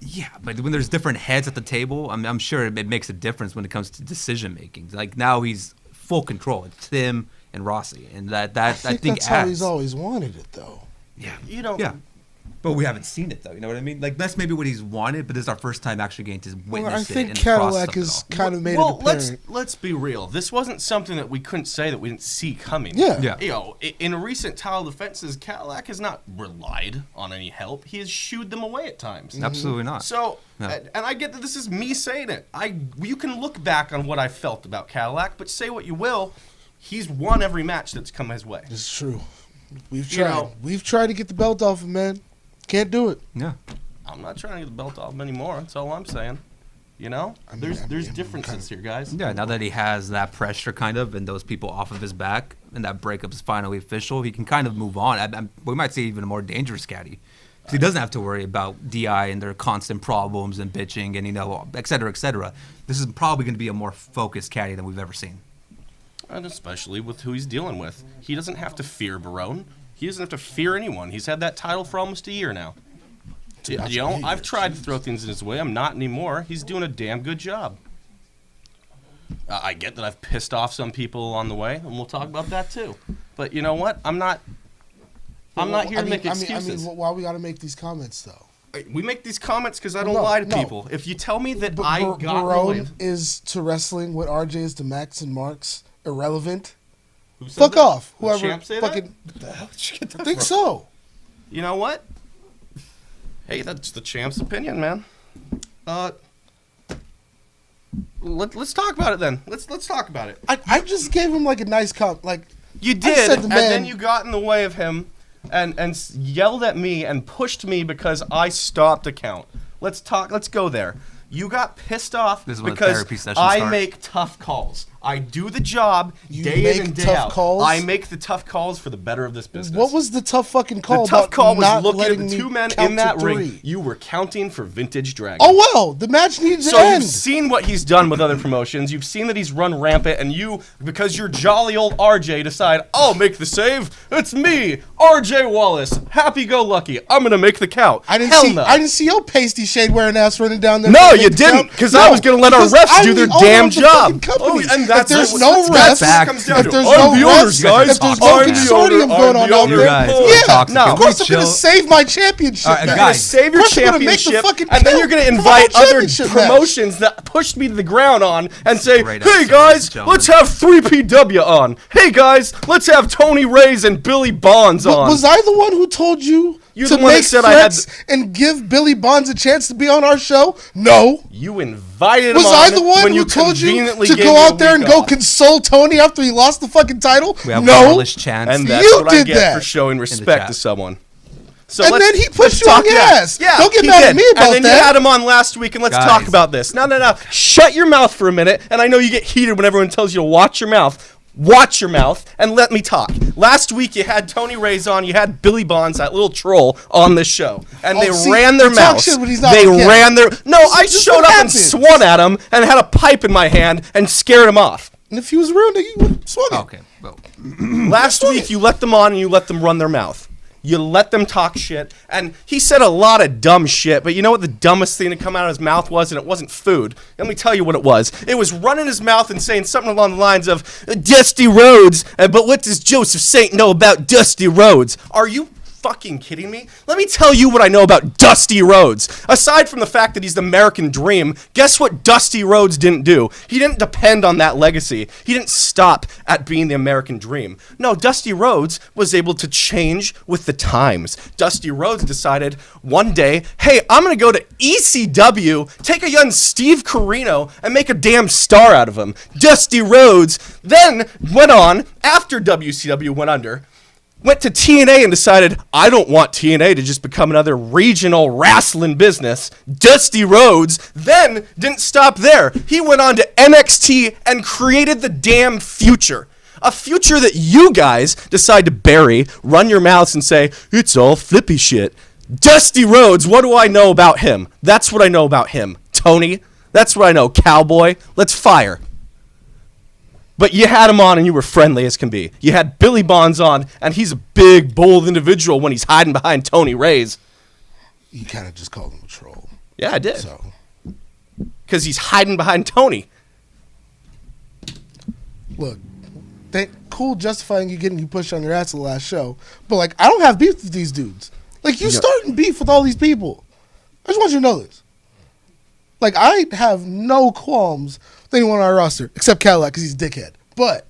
Yeah, but when there's different heads at the table, I'm sure it makes a difference when it comes to decision making. Like now he's full control. It's him and Rossi, and that I think that's how adds. he's always wanted it, though. Yeah, You don't. Yeah. But we haven't seen it though. You know what I mean? Like that's maybe what he's wanted, but this is our first time actually getting to witness Well, I it. think and the process Cadillac of it has all. kind of made Well, it apparent. let's be real. This wasn't something that we couldn't say that we didn't see coming. Yeah. Yeah. You know, in recent title defenses, Cadillac has not relied on any help. He has shooed them away at times. Absolutely not. So, No. and I get that this is me saying it. You can look back on what I felt about Cadillac, but say what you will, he's won every match that's come his way. It's true. We've You tried. know- We've tried to get the belt off him, man. Can't do it. Yeah. I'm not trying to get the belt off him anymore. That's all I'm saying. You know, there's differences here, guys. Yeah, now that he has that pressure kind of and those people off of his back and that breakup is finally official, he can kind of move on. We might see even a more dangerous Caddy. 'Cause he doesn't have to worry about DI and their constant problems and bitching and, et cetera, et cetera. This is probably going to be a more focused Caddy than we've ever seen. And especially with who he's dealing with. He doesn't have to fear Barone. He doesn't have to fear anyone. He's had that title for almost a year now. That's You know, big. I've tried to throw things in his way. I'm not anymore. He's doing a damn good job. I get that I've pissed off some people on the way, and we'll talk about that too. But you know what? I'm not here to make excuses. Why we got to make these comments though? We make these comments because I don't No, lie to no. people. If you tell me that But I got Barone away, is to wrestling what RJ is to Max and Marks. Irrelevant. who said Fuck that? off. Did Whoever Champ say that? fucking. I think so. You know what? Hey, that's the Champ's opinion, man. Let's talk about it then. Let's talk about it. I just gave him like a nice comp. Like You I did, said the and man- then you got in the way of him and yelled at me and pushed me because I stopped a count. Let's talk. Let's go there. You got pissed off This is when the because therapy sessions I start. make tough calls. I do the job You day make in and day tough out. calls? I make the tough calls for the better of this business. what was the tough fucking call? the tough about call? Was not looking at letting the me two men count in to that ring. three? You were counting for Vintage Dragon. Oh well, the match needs So to end. you've seen what he's done with other promotions. You've seen that he's run rampant, and you, because you're jolly old RJ, decide, I'll make the save. It's me, RJ Wallace. Happy-go-lucky. I'm gonna make the count. I didn't Hell see. no. I didn't see your pasty shade wearing ass running down there. No, to you make the didn't, count. because I was gonna let our because refs I'm do their the owner damn of the job. fucking company. Oh, and that's if there's what- no that's refs, what it comes down if to. there's I'm no the owner, refs, guys. if there's I'm no the consortium owner, going I'm on the out owner. You there, guys Oh, are yeah, toxic. no. Can of we course I'm gonna chill? save my championship. All right, match. guys. Save your Of course I'm gonna make the championship, fucking and then you're count going to for my invite other championship match. promotions that pushed me to the ground on and say, Great hey episode, guys, ladies and gentlemen. let's have 3PW on. Hey guys, let's have Tony Reyes and Billy Bonds on. Was I the one who told you You're to the one that make said I had threats and give Billy Bonds a chance to be on our show? No. You invited Was him on I the one when who you told you conveniently to gave go me a out there and week go off. console Tony after he lost the fucking title? We have No. Wallace chance. And that's You what I did get that. for showing respect chat. to someone. So And let's- then he pushed let's you on talk your that. ass. Yeah, Don't get he mad at did. me about And then that. you had him on last week, and let's Guys. talk about this. No. Shut your mouth for a minute. And I know you get heated when everyone tells you to watch your mouth. Watch your mouth and let me talk. Last week you had Tony Reyes on, you had Billy Bonds, that little troll, on this show, and Oh, they see, ran their you talk mouths. shit when he's not They on camera. ran their. No, I This is showed what up happens. and swung at him and had a pipe in my hand and scared him off. And if he was real, nigga, you would have swung it. Okay. Well, Last week, you let them on and you let them run their mouth. You let them talk shit. And he said a lot of dumb shit, but you know what the dumbest thing to come out of his mouth was? And it wasn't food. Let me tell you what it was. It was running his mouth and saying something along the lines of, Dusty Rhodes, but what does Joseph Saint know about Dusty Rhodes? Are you fucking kidding me? Let me tell you what I know about Dusty Rhodes. Aside from the fact that he's the American dream, guess what Dusty Rhodes didn't do? He didn't depend on that legacy. He didn't stop at being the American dream. No, Dusty Rhodes was able to change with the times. Dusty Rhodes decided one day, hey, I'm going to go to ECW, take a young Steve Corino, and make a damn star out of him. Dusty Rhodes then went on, after WCW went under, went to TNA and decided, I don't want TNA to just become another regional wrestling business. Dusty Rhodes then didn't stop there. He went on to NXT and created the damn future. A future that you guys decide to bury, run your mouths and say, it's all flippy shit. Dusty Rhodes, what do I know about him? That's what I know about him. Tony, that's what I know. Cowboy, let's fire. But you had him on and you were friendly as can be. You had Billy Bonds on, and he's a big, bold individual when he's hiding behind Tony Reyes. You kind of just called him a troll. Yeah, I did. So Because he's hiding behind Tony. look, cool justifying you getting you pushed on your ass the last show, but like I don't have beef with these dudes. Like, you starting beef with all these people. I just want you to know this. Like, I have no qualms with anyone on our roster except Cadillac because he's a dickhead. But,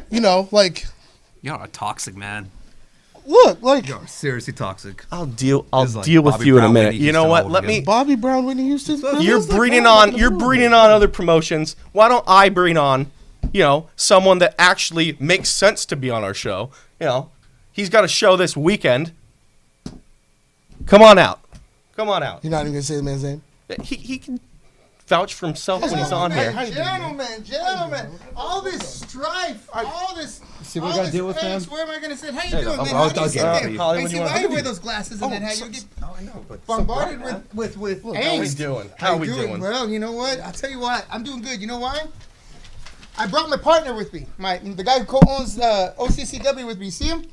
you know, like, You're a toxic man. look, like, You're seriously toxic. I'll deal This is like with Bobby you in a Brown, minute. Whitney You know Houston what? all Let over me. again. Bobby Brown, Whitney Houston. You're breeding on other promotions. Why don't I bring on, someone that actually makes sense to be on our show? He's got a show this weekend. Come on out. Come on out. You're not even going to say the man's name? He can vouch for himself when he's on here. Gentlemen, all this strife, all this. See what we all gotta this deal with, man? angst, Where am I going to sit? How you Hey, doing, man? I'll How do you get sit it there? for you. Holly, Hey, what do see, you want? why you wear those glasses and then how you get Oh, I know, but bombarded with How we angst? doing? How you doing? Well, you know what? I'll tell you what. I'm doing good. You know why? I brought my partner with me. The guy who co-owns OCCW with me. See him?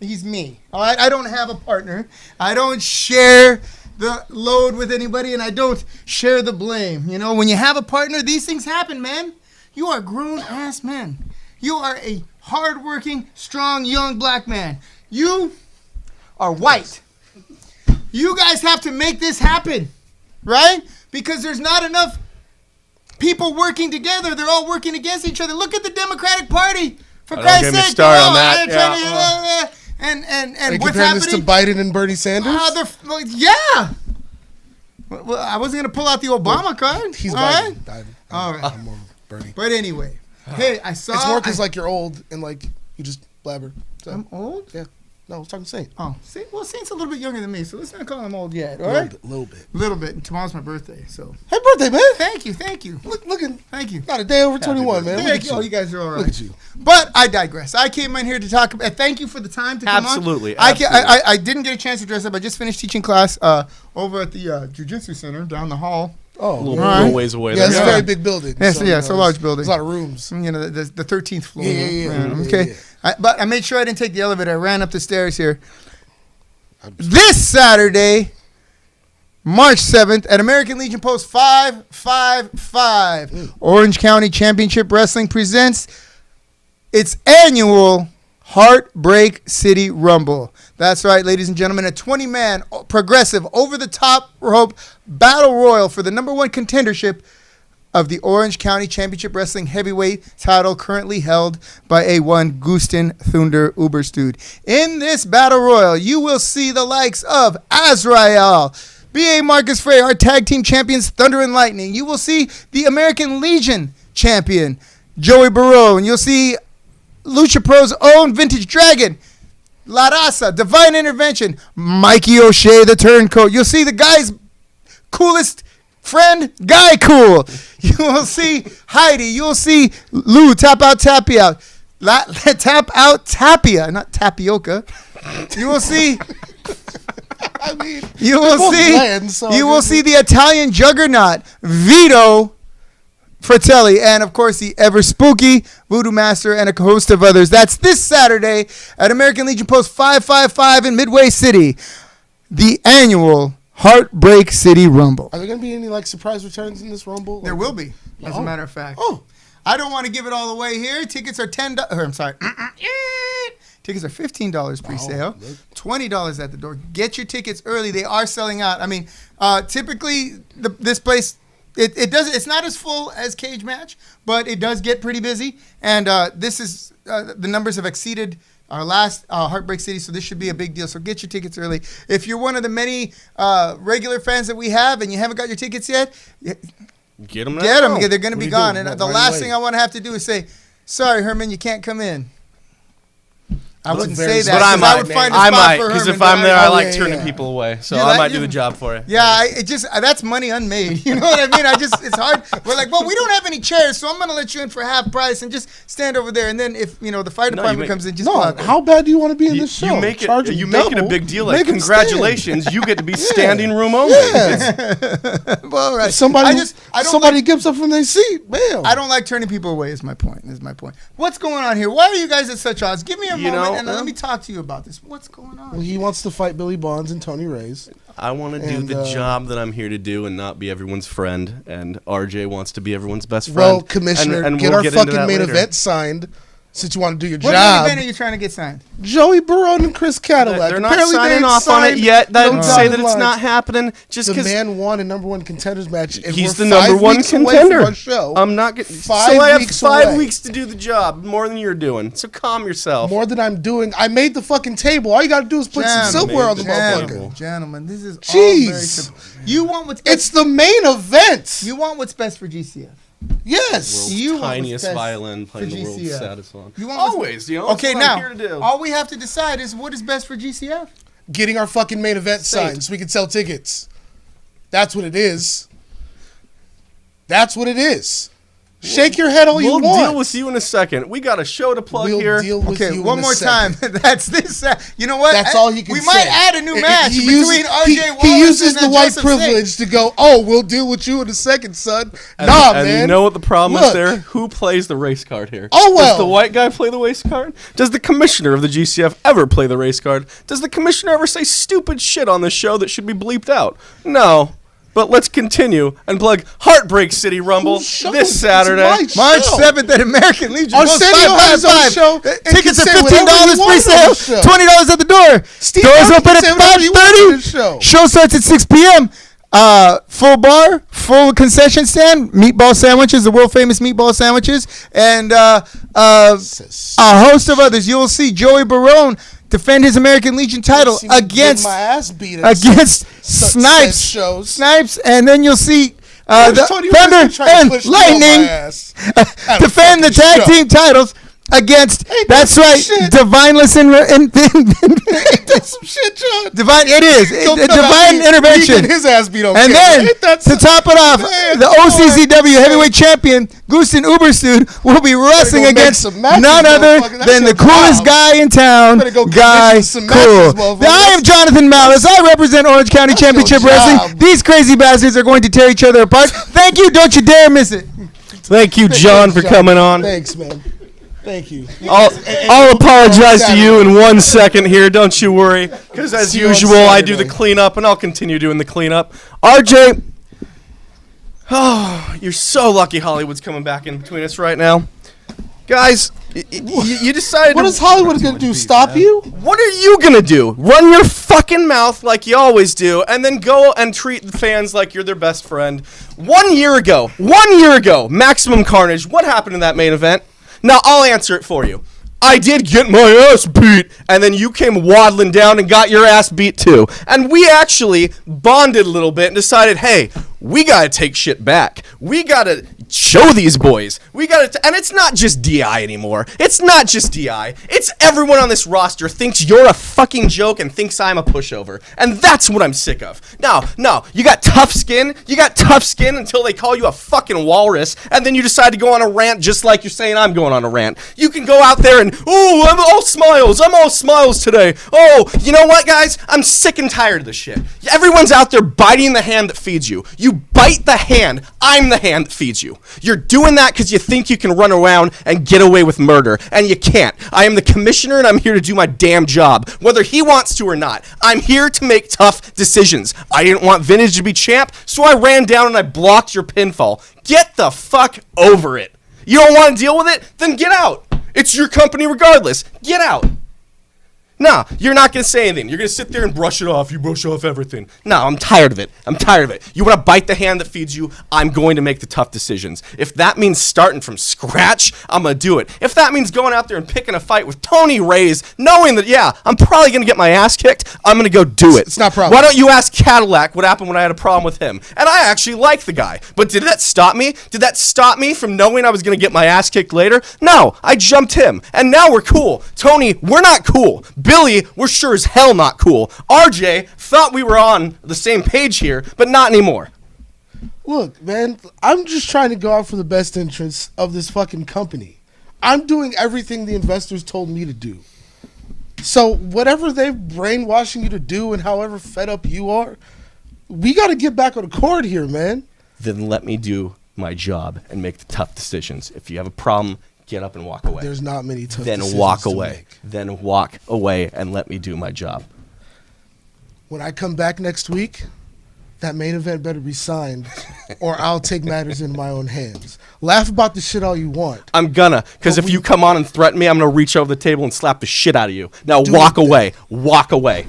He's me. All right. I don't have a partner. I don't share the load with anybody, and I don't share the blame. When you have a partner, these things happen, man. You are a grown-ass man. You are a hardworking, strong, young black man. You are white. You guys have to make this happen, right? Because there's not enough people working together. They're all working against each other. Look at the Democratic Party. For Christ's get me sake, started come on that. I ain't trying to- And Are you what's comparing this to happening? Biden and Bernie Sanders? Yeah. Well, I wasn't gonna pull out the Obama card. He's all Biden. right? I'm, All right. I'm more Bernie. But anyway, hey, I saw. It's more because, like, you're old and, like, you just blabber. So, I'm old. yeah. No, I was talking to Saint. Oh, Saint's a little bit younger than me, so let's not call him old yet. All A right. little bit. Little bit. And tomorrow's my birthday, so. Happy birthday, man. Thank you. Looking Thank you. not a day over 21, man. Look Thank at you. Oh, you. you guys are all right. Look at you. But I digress. I came in here to talk about. Thank you for the time to come Absolutely, on. absolutely. I didn't get a chance to dress up. I just finished teaching class over at the Jiu-Jitsu Center down the hall. Oh, A little, All right. little ways away. yeah, there. it's a very big building. Yes, yeah, it's a large There's building. a lot of rooms. The 13th floor. Yeah. Okay. But I made sure I didn't take the elevator. I ran up the stairs here. This Saturday, March 7th, at American Legion Post 555, Orange County Championship Wrestling presents its annual Heartbreak City Rumble. That's right, ladies and gentlemen, a 20-man progressive over-the-top rope battle royal for the #1 contendership of the Orange County Championship Wrestling Heavyweight title, currently held by A1 Gusten Thunder Uberstud. In this battle royal, you will see the likes of Azrael, B.A. Marcus Frey, our tag team champions, Thunder and Lightning. You will see the American Legion champion, Joey Barone. You'll see Lucha Pro's own Vintage Dragon, La Raza, Divine Intervention, Mikey O'Shea, the Turncoat. You'll see the guy's coolest friend, Guy Cool. You will see Heidi. You'll see Lou, Tap Out Tapia. Tap Out Tapia, not tapioca. You will see. I mean, You will both see. bland, so You I will guess see the Italian juggernaut, Vito Fratelli, and of course the ever spooky Voodoo Master and a host of others. That's this Saturday at American Legion Post 555 in Midway City. The annual Heartbreak City Rumble. Are there going to be any, like, surprise returns in this Rumble? There will be, as a matter of fact. Oh, I don't want to give it all away here. Tickets are $10. I'm sorry. Tickets are $15 pre-sale, $20 at the door. Get your tickets early. They are selling out. I mean, typically this place, it's not as full as Cage Match, but it does get pretty busy. And this is the numbers have exceeded our last Heartbreak City, so this should be a big deal. So get your tickets early. If you're one of the many regular fans that we have and you haven't got your tickets yet, Get them. get them. They're going to be you gone. do? And Right the last away. thing I want to have to do is say, sorry, Herman, you can't come in. I That's wouldn't very say that. But I 'cause might. would find a I spot might, for because Herman, if I'm but there, I oh, like yeah, turning yeah. people away. So You I like- might do you- the job for you. Yeah, it just that's money unmade. You know what I mean? It's hard. We're like, well, we don't have any chairs, so I'm gonna let you in for half price and just stand over there. And then if the fire No, you department make- comes in, just No, block it. how bad do you want to be in this show? You make it. Charge 'em You make it a double, big deal. Like, make 'em congratulations, you get to be standing room only. stand. Well, all right. If somebody, I don't somebody like, gets up from their seat, bam. I don't like turning people away. Is my point. What's going on here? Why are you guys at such odds? Give me a You moment know, and let me talk to you about this. What's going on? Well, he wants to fight Billy Bonds and Tony Reyes. I want to do And, the job that I'm here to do and not be everyone's friend. And RJ wants to be everyone's best friend. Well, Commissioner, and get we'll our get into fucking that main later. event signed since you want to do your What job. event are you trying to get signed? Joey Barone and Chris Cadillac. They're not Apparently signing they off on it signed yet. That no doesn't say that dotted it's lines. not happening. Just The because man won a number one contenders match. And he's we're the number 5 one weeks away from contender. our show. I'm not getting. So 5 I have weeks 5 away. weeks to do the job, more than you're doing. So calm yourself. More than I'm doing. I made the fucking table. All you got to do is put some silverware on the motherfucker. Gentlemen, this is all Jeez. very simple. You want what's It's the main event. You want what's best for GCF. Yes. World's You want what's tiniest best violin playing for the world's GCF. saddest song. You want what's- Always, you know. Okay, that's what I'm now here to do. all we have to decide is what is best for GCF. Getting our fucking main event signed so we can sell tickets. That's what it is. That's what it is. Shake your head all you We'll want. deal with you in a second. We got a show to plug We'll here. deal with Okay, you one in a more time. second. That's this. You know what? That's all he can We say. might add a new match He between uses- RJ Wallace he uses and the white Joseph privilege to go, oh, we'll deal with you in a second, son. And, nah, and man. you know what the problem Look. is there? Who plays the race card here? Oh, well. Does the white guy play the race card? Does the commissioner of the GCF ever play the race card? Does the commissioner ever say stupid shit on this show that should be bleeped out? No. But let's continue and plug Heartbreak City Rumble Whose show this is Saturday. my March show? 7th at American Legion. Arsenio has his own show and Tickets can are say whatever $15 he wants on pre-sale, the show. $20 at the door. Steve Doors Harvey open can at say whatever he wants on 5:30. his show. Show starts at 6 p.m. Full bar, full concession stand, meatball sandwiches, the world famous meatball sandwiches, and a host of others. You will see Joey Barone defend his American Legion title See me getting against my ass beat at Snipes. said shows. Snipes, and then you'll see Where's the Tony Thunder Wilson trying to and push me on my Lightning ass at a defend the fucking tag show? team titles against. Ain't that That's some right, shit? Divineless That's some shit, John. Divine. It is Don't come out divine here intervention. getting his ass beat on And camera. then, Ain't that to some- top it off, Man, the come on. OCCW heavyweight champion, Gusten Uberstud, will be wrestling go make against some matches, none other motherfucker. That's than the your coolest job. guy in town, Better go Guy commission some matches, Cool. motherfucker. I am Jonathan Malice. I represent Orange County That's your Championship job. Wrestling. These crazy bastards are going to tear each other apart. Thank you. Don't you dare miss it. Thank you, John, for coming on. Thanks, man. Thank you. I'll apologize to you in 1 second here. Don't you worry. Because as See you on usual, I do the Saturday. cleanup, and I'll continue doing the cleanup. RJ, oh, you're so lucky Hollywood's coming back in between us right now. Guys, you decided What to... is Hollywood going to do? Stop you? What are you gonna do? Run your fucking mouth like you always do, and then go and treat the fans like you're their best friend. 1 year ago, Maximum Carnage, what happened in that main event? Now, I'll answer it for you. I did get my ass beat, and then you came waddling down and got your ass beat too. And we actually bonded a little bit and decided, hey, we gotta take shit back. We gotta show these boys. We gotta, and it's not just DI anymore. It's not just DI. It's everyone on this roster thinks you're a fucking joke and thinks I'm a pushover. And that's what I'm sick of. No, you got tough skin. You got tough skin until they call you a fucking walrus, and then you decide to go on a rant just like you're saying I'm going on a rant. You can go out there and, oh, I'm all smiles today. Oh, you know what, guys? I'm sick and tired of this shit. Everyone's out there biting the hand that feeds you. You bite the hand. I'm the hand that feeds you. You're doing that because you think you can run around and get away with murder, and you can't. I am the commissioner, and I'm here to do my damn job, whether he wants to or not. I'm here to make tough decisions. I didn't want Vintage to be champ, so I ran down and I blocked your pinfall. Get the fuck over it. You don't want to deal with it? Then get out. It's your company regardless. Get out. No, you're not going to say anything. You're going to sit there and brush it off. You brush off everything. No, I'm tired of it. You want to bite the hand that feeds you? I'm going to make the tough decisions. If that means starting from scratch, I'm going to do it. If that means going out there and picking a fight with Tony Reyes, knowing that, yeah, I'm probably going to get my ass kicked, I'm going to go do it. It's not a problem. Why don't you ask Cadillac what happened when I had a problem with him? And I actually like the guy. But did that stop me? Did that stop me from knowing I was going to get my ass kicked later? No, I jumped him. And now we're cool. Tony, we're not cool. Billy, we're sure as hell not cool. RJ thought we were on the same page here, but not anymore. Look, man, I'm just trying to go out for the best interests of this fucking company. I'm doing everything the investors told me to do. So whatever they're brainwashing you to do and however fed up you are, we got to get back on the court here, man. Then let me do my job and make the tough decisions. If you have a problem, get up and walk away. There's not many tough Then decisions walk to away. make. Then walk away and let me do my job. When I come back next week, that main event better be signed, or I'll take matters into my own hands. Laugh about the shit all you want. I'm gonna, because if you come on and threaten me, I'm gonna reach over the table and slap the shit out of you. Now walk away. Walk away.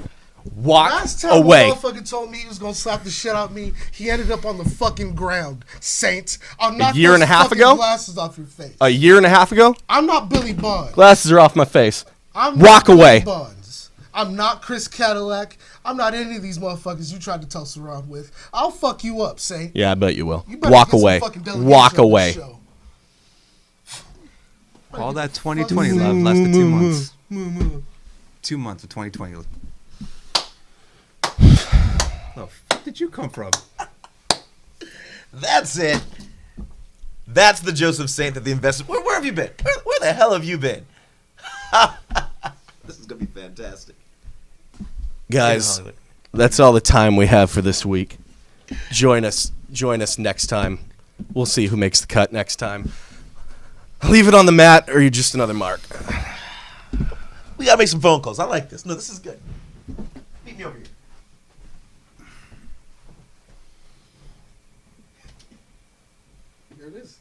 Walk Last time away. a motherfucker told me he was gonna slap the shit out of me, he ended up on the fucking ground. Saints, I'll knock year those and a half fucking ago? glasses off your face. A year and a half ago, I'm not Billy Bond. glasses are off my face. I'm Walk not away. Billy Bonds. I'm not Chris Cadillac. I'm not any of these motherfuckers you tried to toss around with. I'll fuck you up, Saint. Yeah, I bet you will. You better Walk get some away. fucking delegation Walk on this away. show. All that 2020 love lasted 2 months. 2 months of 2020. Where the fuck did you come from? That's it. That's the Joseph Saint that the investors. Where have you been? Where the hell have you been? This is gonna be fantastic. Guys, that's all the time we have for this week. Join us next time. We'll see who makes the cut next time. Leave it on the mat, or you're just another mark. We gotta make some phone calls. I like this. No, this is good. Meet me over here. There it is.